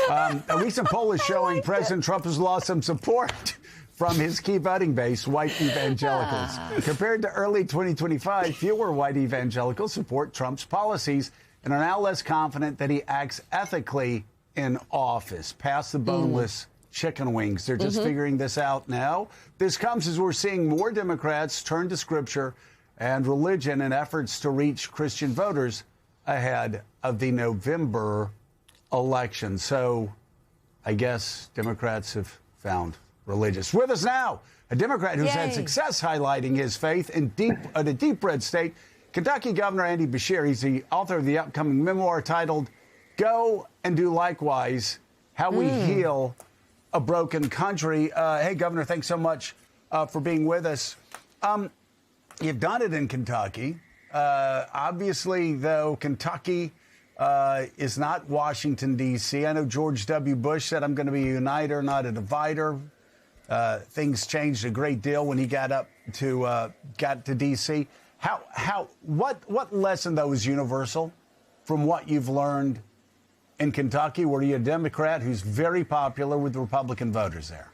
A recent poll is showing President Trump has lost some support from his key voting base, white evangelicals. Compared to early 2025, fewer white evangelicals support Trump's policies and are now less confident that he acts ethically in office. Pass the boneless chicken wings. They're just figuring this out now. This comes as we're seeing more Democrats turn to Scripture and religion in efforts to reach Christian voters ahead of the November election. So I guess Democrats have found religious. With us now, a Democrat who's had success highlighting his faith in a deep red state, Kentucky Governor Andy Beshear. He's the author of the upcoming memoir titled Go and Do Likewise, How We Heal a Broken Country. Hey, Governor, thanks so much for being with us. You've done it in Kentucky. Obviously, though, Kentucky is not Washington, D.C. I know George W. Bush said, I'm going to be a uniter, not a divider. Things changed a great deal when he got to D.C. What lesson, though, is universal from what you've learned in Kentucky, where you're a Democrat who's very popular with Republican voters there?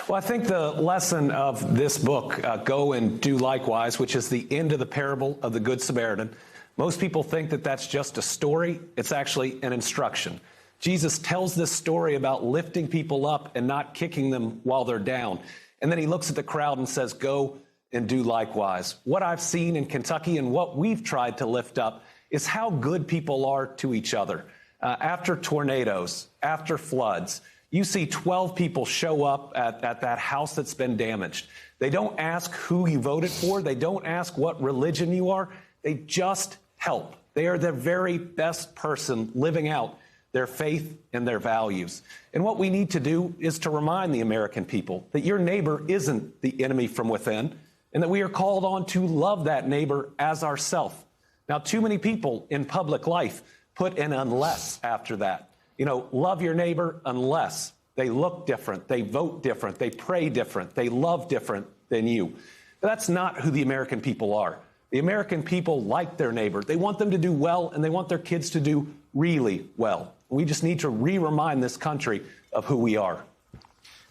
Well, I think the lesson of this book, Go and Do Likewise, which is the end of the parable of the Good Samaritan, most people think that that's just a story. It's actually an instruction. Jesus tells this story about lifting people up and not kicking them while they're down. And then he looks at the crowd and says, go and do likewise. What I've seen in Kentucky and what we've tried to lift up is how good people are to each other. After tornadoes, after floods, you see 12 people show up at that house that's been damaged. They don't ask who you voted for. They don't ask what religion you are. They just help. They are the very best person living out their faith and their values. And what we need to do is to remind the American people that your neighbor isn't the enemy from within, and that we are called on to love that neighbor as ourself. Now, too many people in public life put an unless after that. Love your neighbor unless they look different, they vote different, they pray different, they love different than you. But that's not who the American people are. The American people like their neighbor. They want them to do well, and they want their kids to do really well. We just need to remind this country of who we are.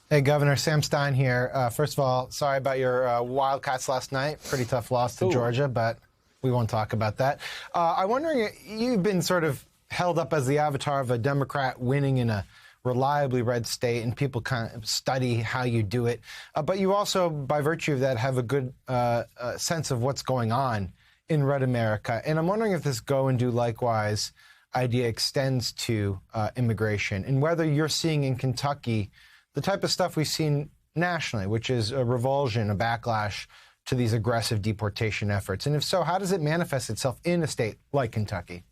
Hey, Governor, Sam Stein here. First of all, sorry about your Wildcats last night. Pretty tough loss to Georgia, but we won't talk about that. I'm wondering, you've been sort of held up as the avatar of a Democrat winning in a reliably red state, and people kind of study how you do it. But you also, by virtue of that, have a good sense of what's going on in red America. And I'm wondering if this Go and Do Likewise idea extends to immigration, and whether you're seeing in Kentucky the type of stuff we've seen nationally, which is a revulsion, a backlash to these aggressive deportation efforts. And if so, how does it manifest itself in a state like Kentucky?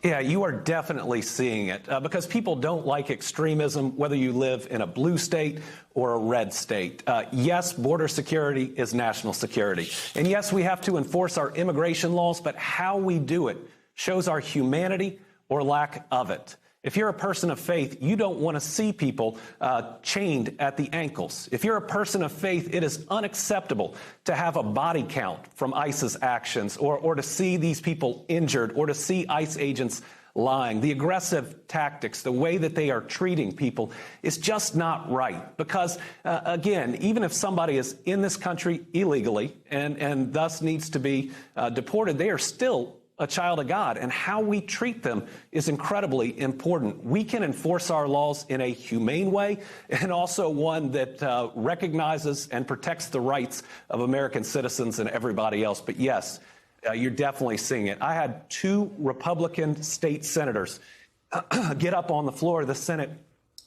Yeah, you are definitely seeing it because people don't like extremism, whether you live in a blue state or a red state. Yes, border security is national security. And yes, we have to enforce our immigration laws, but how we do it shows our humanity or lack of it. If you're a person of faith, you don't want to see people chained at the ankles. If you're a person of faith, it is unacceptable to have a body count from ICE's actions or to see these people injured or to see ICE agents lying. The aggressive tactics, the way that they are treating people is just not right. Because, again, even if somebody is in this country illegally and thus needs to be deported, they are still a child of God, and how we treat them is incredibly important. We can enforce our laws in a humane way and also one that recognizes and protects the rights of American citizens and everybody else. But yes, you're definitely seeing it. I had 2 Republican state senators get up on the floor of the Senate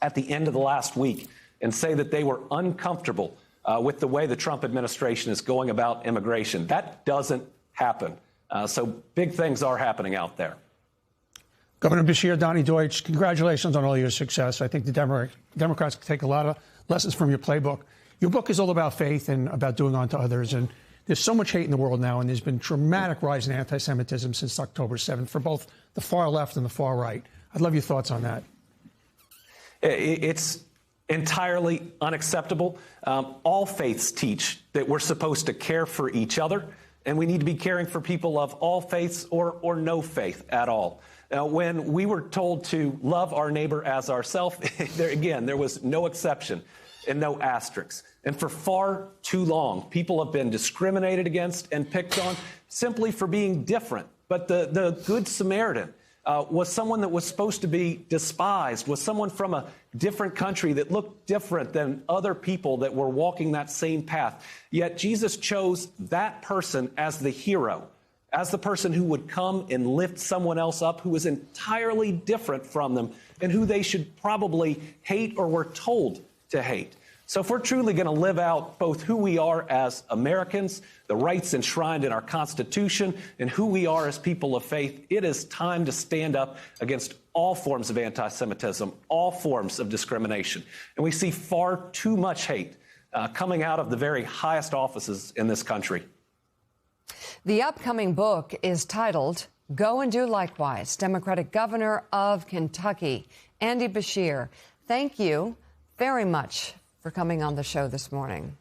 at the end of the last week and say that they were uncomfortable with the way the Trump administration is going about immigration. That doesn't happen. So big things are happening out there. Governor Beshear, Donnie Deutsch, congratulations on all your success. I think the Democrats can take a lot of lessons from your playbook. Your book is all about faith and about doing unto others. And there's so much hate in the world now, and there's been dramatic rise in anti-Semitism since October 7th for both the far left and the far right. I'd love your thoughts on that. It's entirely unacceptable. All faiths teach that we're supposed to care for each other, and we need to be caring for people of all faiths or no faith at all. When we were told to love our neighbor as ourselves, there was no exception and no asterisks. And for far too long, people have been discriminated against and picked on simply for being different. But the Good Samaritan was someone that was supposed to be despised, was someone from a different country that looked different than other people that were walking that same path. Yet Jesus chose that person as the hero, as the person who would come and lift someone else up who was entirely different from them and who they should probably hate or were told to hate. So if we're truly going to live out both who we are as Americans, the rights enshrined in our Constitution, and who we are as people of faith, it is time to stand up against all forms of anti-Semitism, all forms of discrimination. And we see far too much hate coming out of the very highest offices in this country. The upcoming book is titled Go and Do Likewise, Democratic Governor of Kentucky. Andy Beshear, thank you very much for coming on the show this morning.